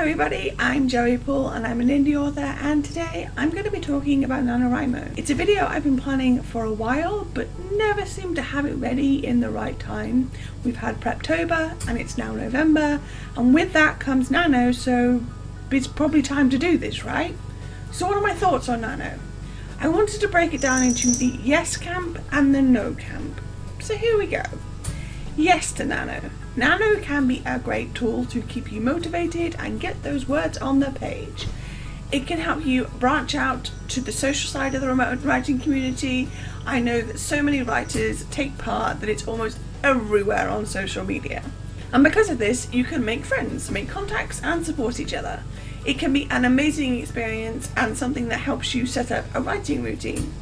everybody, I'm Joey Paul and I'm an indie author, and today I'm going to be talking about NaNoWriMo. It's a video I've been planning for a while but never seemed to have it ready in the right time. We've had Preptober and it's now November, and with that comes Nano, so it's probably time to do this, right? So what are my thoughts on Nano? I wanted to break it down into the yes camp and the no camp. So here we go. Yes to Nano. Nano can be a great tool to keep you motivated and get those words on the page. It can help you branch out to the social side of the remote writing community. I know that so many writers take part that it's almost everywhere on social media. And because of this, you can make friends, make contacts and support each other. It can be an amazing experience and something that helps you set up a writing routine.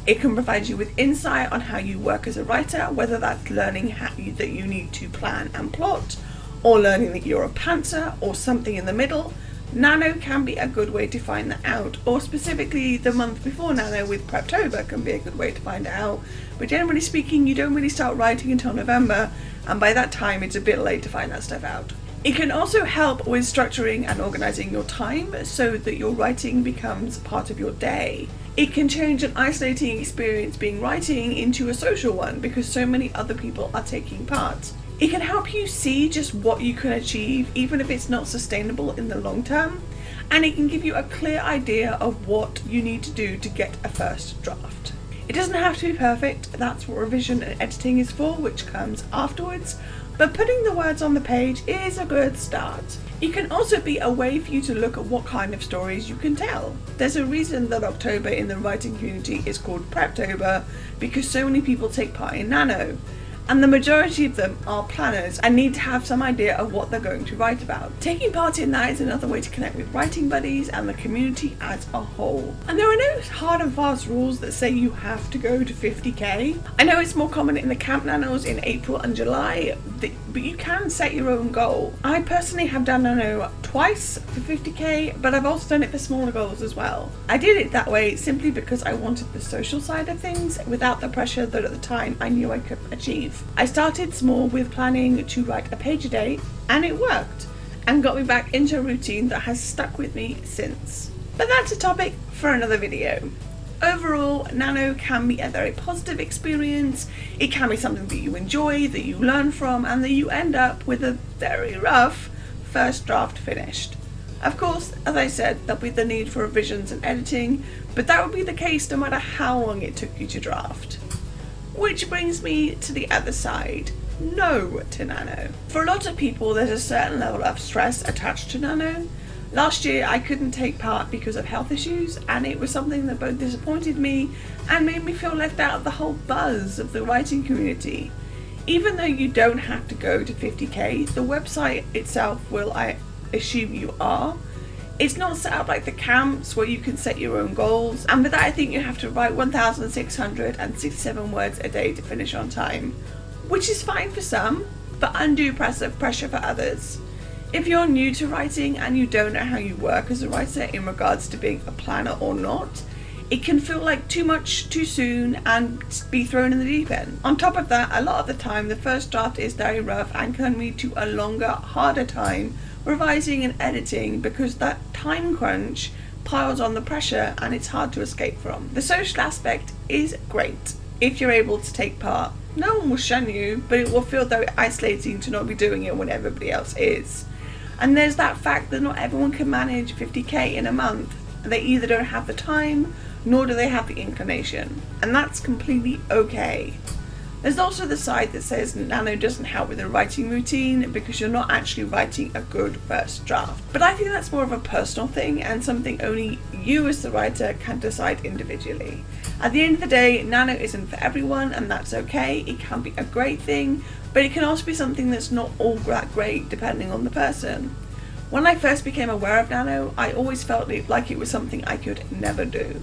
It can provide you with insight on how you work as a writer, whether that's learning that you need to plan and plot, or learning that you're a pantser, or something in the middle. Nano can be a good way to find that out, or specifically the month before Nano with Preptober can be a good way to find it out. But generally speaking, you don't really start writing until November, and by that time it's a bit late to find that stuff out. It can also help with structuring and organising your time so that your writing becomes part of your day. It can change an isolating experience being writing into a social one because so many other people are taking part. It can help you see just what you can achieve even if it's not sustainable in the long term, and it can give you a clear idea of what you need to do to get a first draft. It doesn't have to be perfect, that's what revision and editing is for, which comes afterwards, but putting the words on the page is a good start. It can also be a way for you to look at what kind of stories you can tell. There's a reason that October in the writing community is called Preptober, because so many people take part in Nano, and the majority of them are planners and need to have some idea of what they're going to write about. Taking part in that is another way to connect with writing buddies and the community as a whole. And there are no hard and fast rules that say you have to go to 50k. I know it's more common in the camp nanos in April and July, but you can set your own goal. I personally have done Nano twice for 50k, but I've also done it for smaller goals as well. I did it that way simply because I wanted the social side of things without the pressure that at the time I knew I could achieve. I started small with planning to write a page a day, and it worked and got me back into a routine that has stuck with me since. But that's a topic for another video. Overall, Nano can be a very positive experience. It can be something that you enjoy, that you learn from, and that you end up with a very rough first draft finished. Of course, as I said, there'll be the need for revisions and editing, but that would be the case no matter how long it took you to draft. Which brings me to the other side, no to Nano. For a lot of people, there's a certain level of stress attached to Nano. Last year, I couldn't take part because of health issues, and it was something that both disappointed me and made me feel left out of the whole buzz of the writing community. Even though you don't have to go to 50k, the website itself will, I assume you are. It's not set up like the camps where you can set your own goals, and with that I think you have to write 1,667 words a day to finish on time, which is fine for some, but undue pressure for others. If you're new to writing and you don't know how you work as a writer in regards to being a planner or not, it can feel like too much too soon and be thrown in the deep end. On top of that, a lot of the time the first draft is very rough and can lead to a longer, harder time revising and editing because that time crunch piles on the pressure and it's hard to escape from. The social aspect is great if you're able to take part. No one will shun you, but it will feel very isolating to not be doing it when everybody else is. And there's that fact that not everyone can manage 50k in a month. They either don't have the time, nor do they have the inclination, and that's completely okay. There's also the side that says Nano doesn't help with a writing routine because you're not actually writing a good first draft. But I think that's more of a personal thing and something only you as the writer can decide individually. At the end of the day, Nano isn't for everyone, and that's okay. It can be a great thing, but it can also be something that's not all that great depending on the person. When I first became aware of Nano, I always felt like it was something I could never do.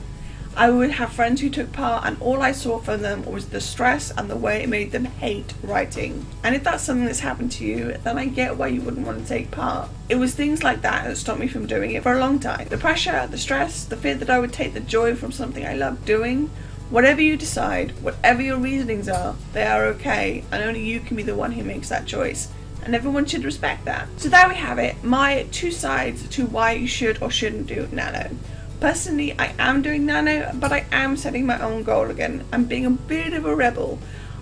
I would have friends who took part and all I saw from them was the stress and the way it made them hate writing. And if that's something that's happened to you, then I get why you wouldn't want to take part. It was things like that stopped me from doing it for a long time. The pressure, the stress, the fear that I would take the joy from something I loved doing. Whatever you decide, whatever your reasonings are, they are okay, and only you can be the one who makes that choice. and everyone should respect that. So there we have it, my two sides to why you should or shouldn't do nano. Personally, I am doing nano, but I am setting my own goal again. I'm being a bit of a rebel.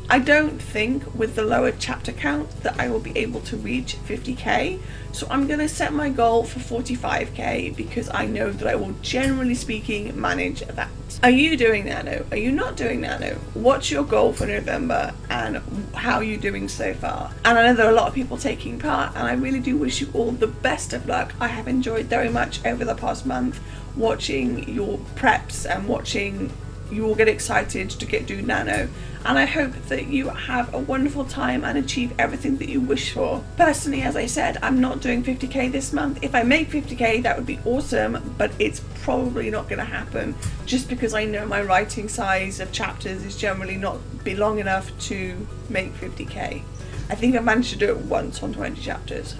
I don't think with the lower chapter count that I will be able to reach 50k, so I'm going to set my goal for 45k because I know that I will, generally speaking, manage that. Are you doing nano? Are you not doing nano? What's your goal for November and how are you doing so far? And I know there are a lot of people taking part, and I really do wish you all the best of luck. I have enjoyed very much over the past month watching your preps and watching you all get excited to do nano, and I hope that you have a wonderful time and achieve everything that you wish for. Personally, as I said, I'm not doing 50k this month. If I make 50k, that would be awesome, but it's probably not going to happen just because I know my writing size of chapters is generally not be long enough to make 50k. I think I managed to do it once on 20 chapters,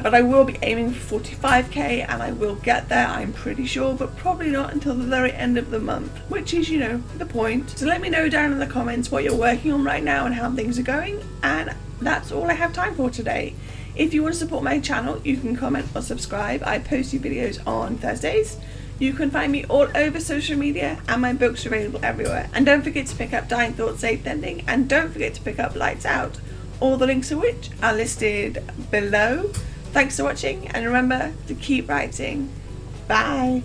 but I will be aiming for 45k, and I will get there, I'm pretty sure, but probably not until the very end of the month, which is, you know, the point. So let me know down in the comments what you're working on right now and how things are going, and that's all I have time for today. If you want to support my channel, you can comment or subscribe. I post new videos on Thursdays. You can find me all over social media, and my books are available everywhere. And don't forget to pick up Dying Thoughts Safe Ending, and don't forget to pick up Lights Out, all the links of which are listed below. Thanks for watching, and remember to keep writing. Bye.